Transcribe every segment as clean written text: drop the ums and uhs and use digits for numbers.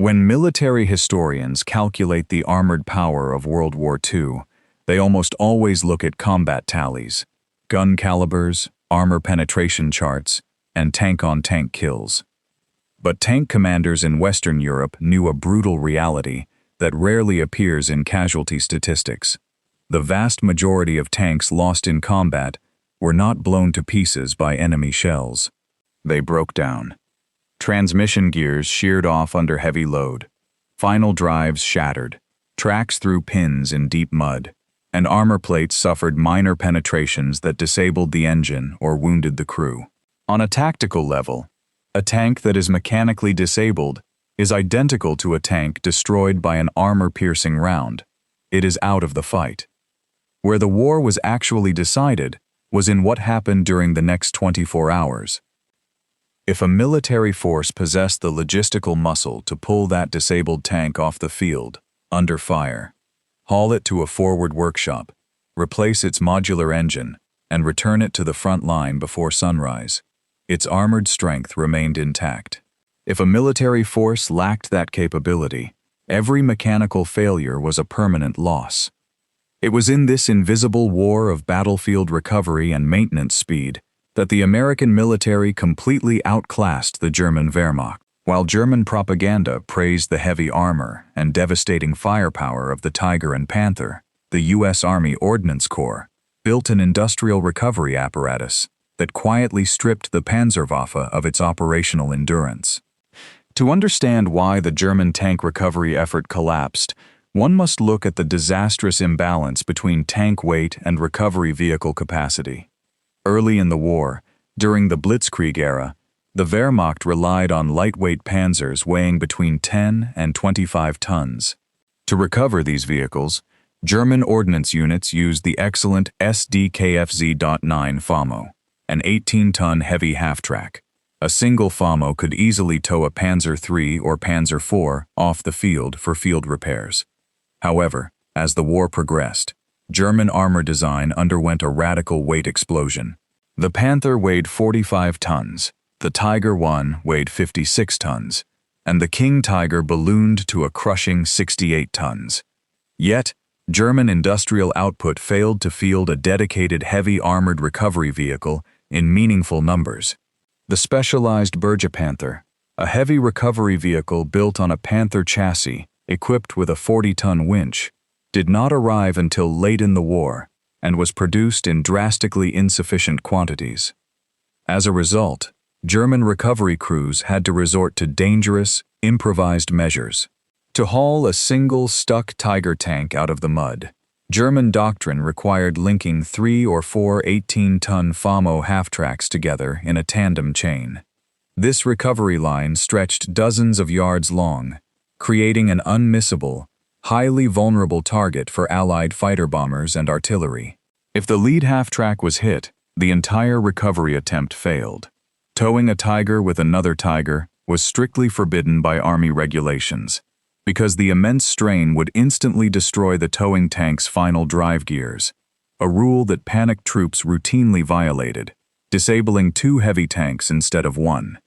When military historians calculate the armored power of World War II, they almost always look at combat tallies, gun calibers, armor penetration charts, and tank-on-tank kills. But tank commanders in Western Europe knew a brutal reality that rarely appears in casualty statistics. The vast majority of tanks lost in combat were not blown to pieces by enemy shells. They broke down. Transmission gears sheared off under heavy load, final drives shattered, tracks through pins in deep mud, and armor plates suffered minor penetrations that disabled the engine or wounded the crew. On a tactical level, a tank that is mechanically disabled is identical to a tank destroyed by an armor-piercing round. It is out of the fight. Where the war was actually decided was in what happened during the next 24 hours. If a military force possessed the logistical muscle to pull that disabled tank off the field, under fire, haul it to a forward workshop, replace its modular engine, and return it to the front line before sunrise, its armored strength remained intact. If a military force lacked that capability, every mechanical failure was a permanent loss. It was in this invisible war of battlefield recovery and maintenance speed that the American military completely outclassed the German Wehrmacht. While German propaganda praised the heavy armor and devastating firepower of the Tiger and Panther, the US Army Ordnance Corps built an industrial recovery apparatus that quietly stripped the Panzerwaffe of its operational endurance. To understand why the German tank recovery effort collapsed, one must look at the disastrous imbalance between tank weight and recovery vehicle capacity. Early in the war, during the Blitzkrieg era, the Wehrmacht relied on lightweight panzers weighing between 10 and 25 tons. To recover these vehicles, German ordnance units used the excellent Sd.Kfz.9 FAMO, an 18-ton heavy half-track. A single FAMO could easily tow a Panzer III or Panzer IV off the field for field repairs. However, as the war progressed, German armor design underwent a radical weight explosion. The Panther weighed 45 tons, the Tiger I weighed 56 tons, and the King Tiger ballooned to a crushing 68 tons. Yet, German industrial output failed to field a dedicated heavy armored recovery vehicle in meaningful numbers. The specialized Panther, a heavy recovery vehicle built on a Panther chassis equipped with a 40-ton winch, did not arrive until late in the war and was produced in drastically insufficient quantities. As a result, German recovery crews had to resort to dangerous, improvised measures. To haul a single stuck Tiger tank out of the mud, German doctrine required linking 3 or 4 18-ton FAMO half-tracks together in a tandem chain. This recovery line stretched dozens of yards long, creating an unmissable, highly vulnerable target for Allied fighter bombers and artillery. If the lead half-track was hit, the entire recovery attempt failed. Towing a Tiger with another Tiger was strictly forbidden by Army regulations, because the immense strain would instantly destroy the towing tank's final drive gears, a rule that panicked troops routinely violated, disabling 2 heavy tanks instead of 1.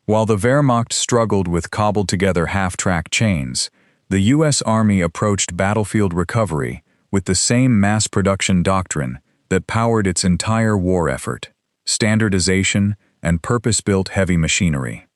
While the Wehrmacht struggled with cobbled-together half-track chains, the U.S. Army approached battlefield recovery with the same mass production doctrine that powered its entire war effort: standardization and purpose-built heavy machinery.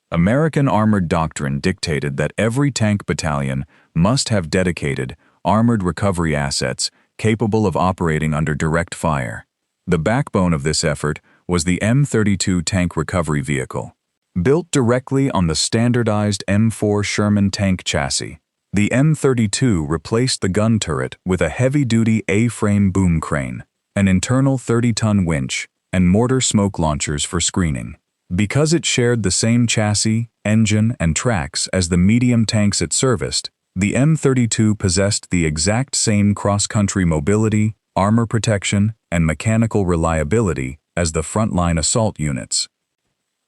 American armored doctrine dictated that every tank battalion must have dedicated, armored recovery assets capable of operating under direct fire. The backbone of this effort was the M32 Tank Recovery Vehicle. Built directly on the standardized M4 Sherman tank chassis, the M32 replaced the gun turret with a heavy-duty A-frame boom crane, an internal 30-ton winch, and mortar smoke launchers for screening. Because it shared the same chassis, engine, and tracks as the medium tanks it serviced, the M32 possessed the exact same cross-country mobility, armor protection, and mechanical reliability as the frontline assault units.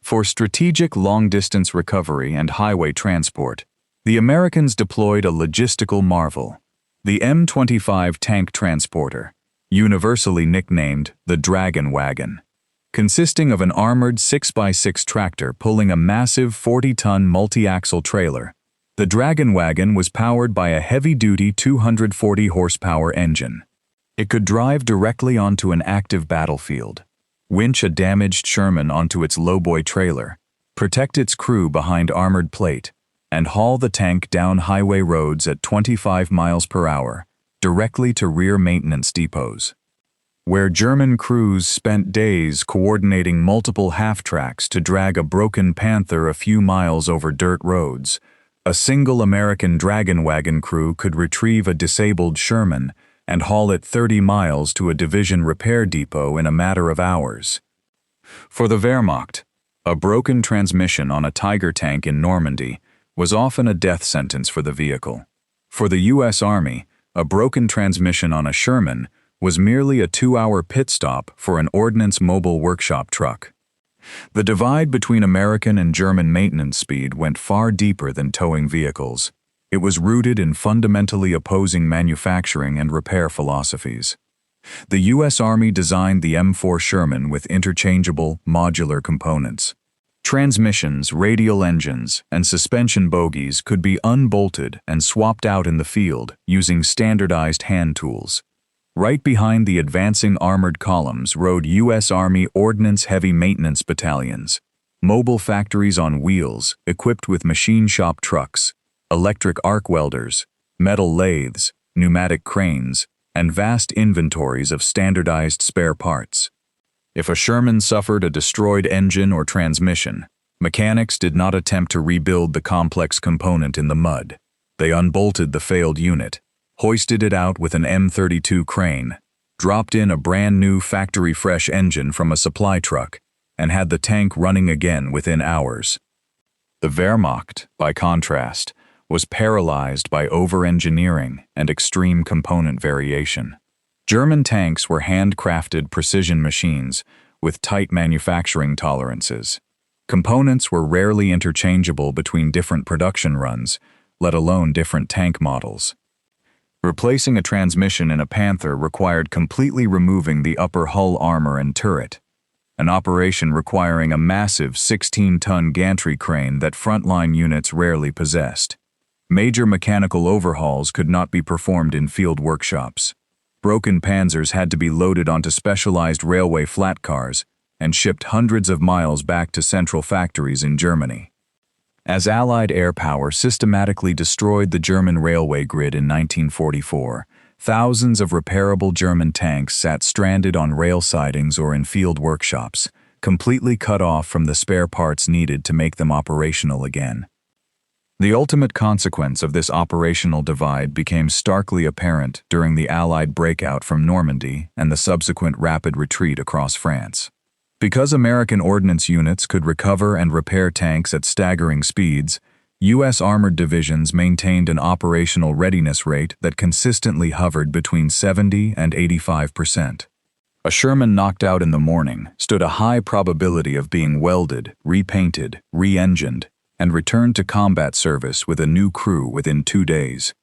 For strategic long-distance recovery and highway transport, the Americans deployed a logistical marvel, the M25 Tank Transporter, universally nicknamed the Wagon. consisting of an armored 6x6 tractor pulling a massive 40-ton multi-axle trailer. The Dragon Wagon was powered by a heavy-duty 240-horsepower engine. It could drive directly onto an active battlefield, winch a damaged Sherman onto its lowboy trailer, protect its crew behind armored plate, and haul the tank down highway roads at 25 miles per hour, directly to rear maintenance depots, where German crews spent days coordinating multiple half-tracks to drag a broken Panther a few miles over dirt roads. A single American Dragon Wagon crew could retrieve a disabled Sherman and haul it 30 miles to a division repair depot in a matter of hours. For the Wehrmacht, a broken transmission on a Tiger tank in Normandy was often a death sentence for the vehicle. For the US Army, a broken transmission on a Sherman was merely a 2-hour pit stop for an ordnance mobile workshop truck. The divide between American and German maintenance speed went far deeper than towing vehicles. It was rooted in fundamentally opposing manufacturing and repair philosophies. The US Army designed the M4 Sherman with interchangeable, modular components. Transmissions, radial engines, and suspension bogies could be unbolted and swapped out in the field using standardized hand tools. Right behind the advancing armored columns rode US Army Ordnance Heavy Maintenance Battalions, mobile factories on wheels equipped with machine shop trucks, electric arc welders, metal lathes, pneumatic cranes, and vast inventories of standardized spare parts. If a Sherman suffered a destroyed engine or transmission, mechanics did not attempt to rebuild the complex component in the mud. They unbolted the failed unit, hoisted it out with an M32 crane, dropped in a brand new factory-fresh engine from a supply truck, and had the tank running again within hours. The Wehrmacht, by contrast, was paralyzed by over-engineering and extreme component variation. German tanks were handcrafted precision machines with tight manufacturing tolerances. Components were rarely interchangeable between different production runs, let alone different tank models. Replacing a transmission in a Panther required completely removing the upper hull armor and turret, an operation requiring a massive 16-ton gantry crane that frontline units rarely possessed. Major mechanical overhauls could not be performed in field workshops. Broken Panzers had to be loaded onto specialized railway flat cars and shipped hundreds of miles back to central factories in Germany. As Allied air power systematically destroyed the German railway grid in 1944, thousands of repairable German tanks sat stranded on rail sidings or in field workshops, completely cut off from the spare parts needed to make them operational again. The ultimate consequence of this operational divide became starkly apparent during the Allied breakout from Normandy and the subsequent rapid retreat across France. Because American ordnance units could recover and repair tanks at staggering speeds, U.S. armored divisions maintained an operational readiness rate that consistently hovered between 70 and 85%. A Sherman knocked out in the morning stood a high probability of being welded, repainted, re-engined, and returned to combat service with a new crew within 2 days.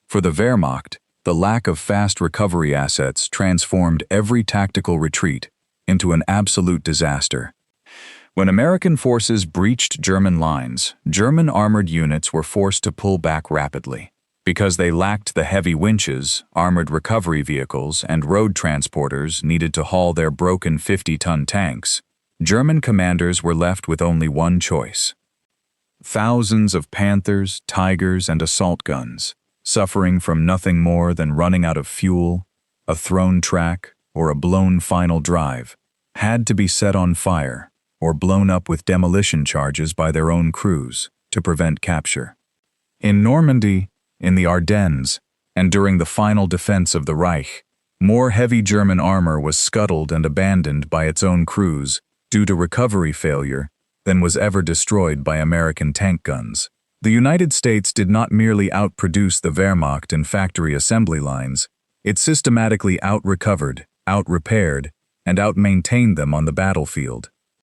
For the Wehrmacht, the lack of fast recovery assets transformed every tactical retreat into an absolute disaster. When American forces breached German lines, German armored units were forced to pull back rapidly. Because they lacked the heavy winches, armored recovery vehicles, and road transporters needed to haul their broken 50-ton tanks, German commanders were left with only one choice: thousands of Panthers, Tigers, and assault guns, suffering from nothing more than running out of fuel, a thrown track, or a blown final drive, had to be set on fire or blown up with demolition charges by their own crews to prevent capture. In Normandy, in the Ardennes, and during the final defense of the Reich, more heavy German armor was scuttled and abandoned by its own crews due to recovery failure than was ever destroyed by American tank guns. The United States did not merely outproduce the Wehrmacht in factory assembly lines, it systematically out-recovered, out-repaired, and out-maintained them on the battlefield.